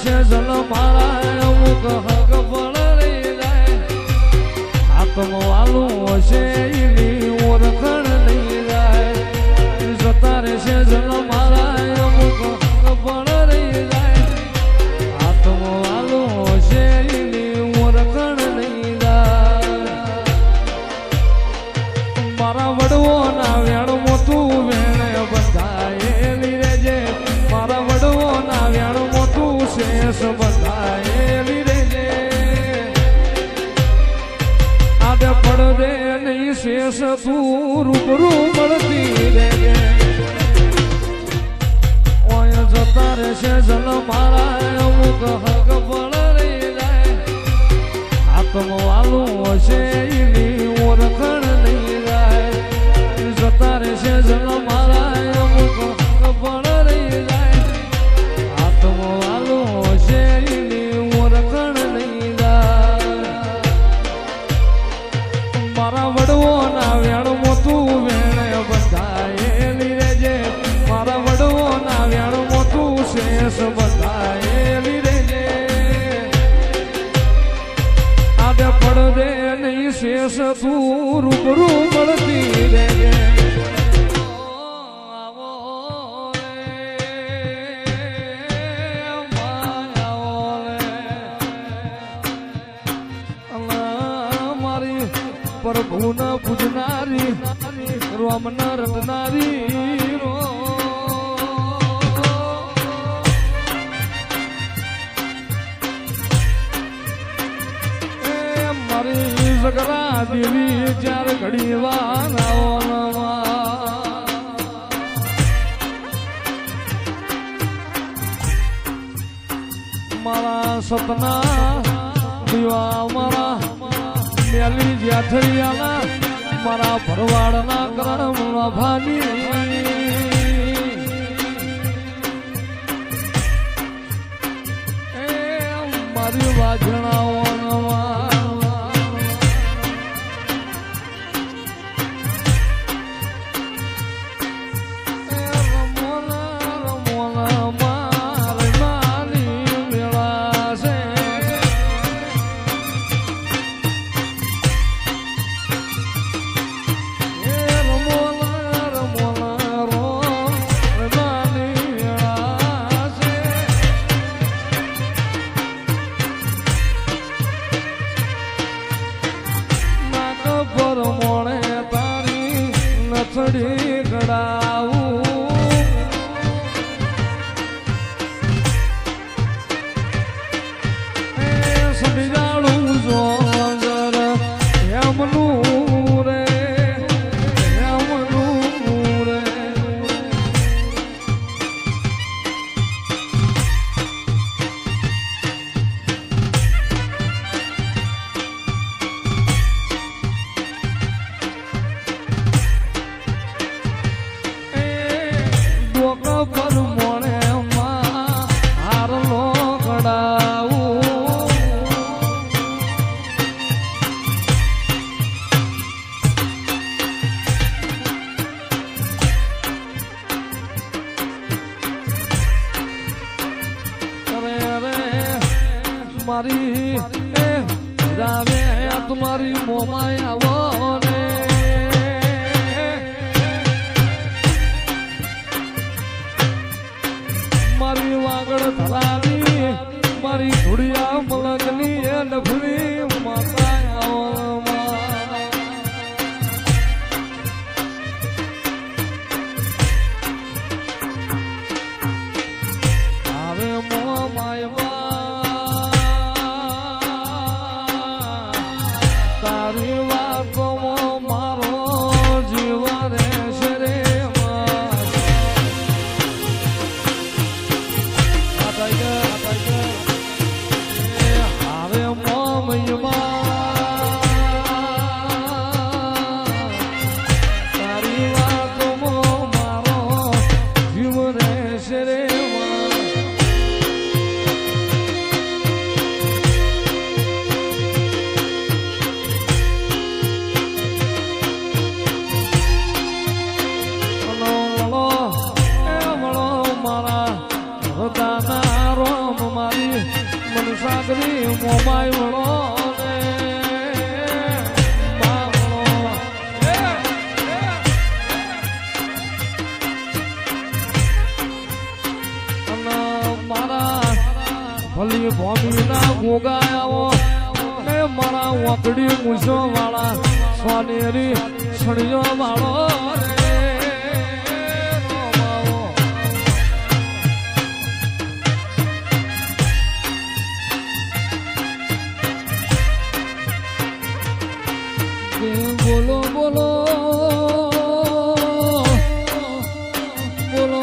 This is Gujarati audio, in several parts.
છે જલ મારા અમુક હક પણ રહી જાય આત્મ વાલું હશે એની ઓળખણ નહીં જાય જતા રહેશે જલ મારા અમુક હક પણ રહી જાય આત્મ વાલું હશે એની ઓળખણ નહીં જાય મારા વડવો ના વેણ મોતું વેણ બંધાયેલી રેજે મારા વડવો ના વેણ મોતું શેષ બંધાયેલી રેજે આડે પડદે નહીં શેષ તું રૂબરૂ મળતી રેજે ઓય જતા રહેશે જલ મારા અમુક હક પણ રહી જાય આત્મ વાલું હશે એની ઓળખણ નહીં જાય જતા રહેશે જલ મારા અમુક હક પણ રહી જાય આત્મ વાલું હશે એની ઓળખણ નહીં જાય મારા વડવો ના વેણ મોતું વેણ બંધાયેલી રેજે મારા વડવો ના વેણ મોતું શેષ બંધાયેલી રેજે આડે પડદે નહીં શેષ તું રૂબરૂ મળતી રેજે પ્રભુના પૂજનારી રામના રટનારી મારી જગરા દેવી ચાર ઘડી વાના મારા સપના દીવા મારા મેલી જ્યાથરિયાના મારા ભરવાડના કરમના ભાની મારી વાજણાઓના ગડાવું સમજાડું જોર એમનું રે પર મોણે હારલો ગડાવું મારી રાવે તમારી મોમાય આવો ને મારી વાગડ ધરાવી મારી ધુડિયા મલકની એ ડફરી માતા આવે મોમાય તારી વા ભલી ભોમીના ગોગાયાઓ ને મારા વકડી મૂછો વાળા સોનેરી છણીઓ વાળો રે બોલો બોલો બોલો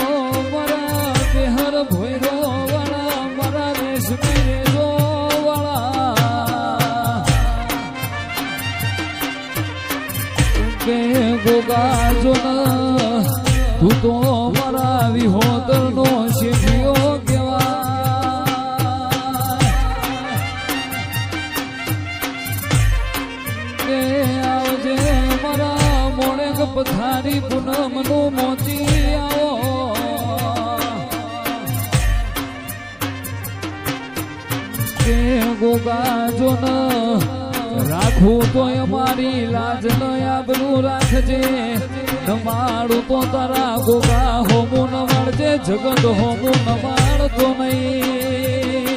મારા બેહર ભોયરો વાળા મારા રેશમી રેજો વાળા કે ગોગા જો તું તો મારા વિહોદર નો શેઠિયો કેવા પથારી પૂનમ નું મોતી આવો કે ગોગા જો ન રાખું તો અમારી લાજ ન આબરૂ રાખજે નમાડું તો તારા ગોગા હોમું ન વાળજે જગત હોમું ન વાળતો નહીં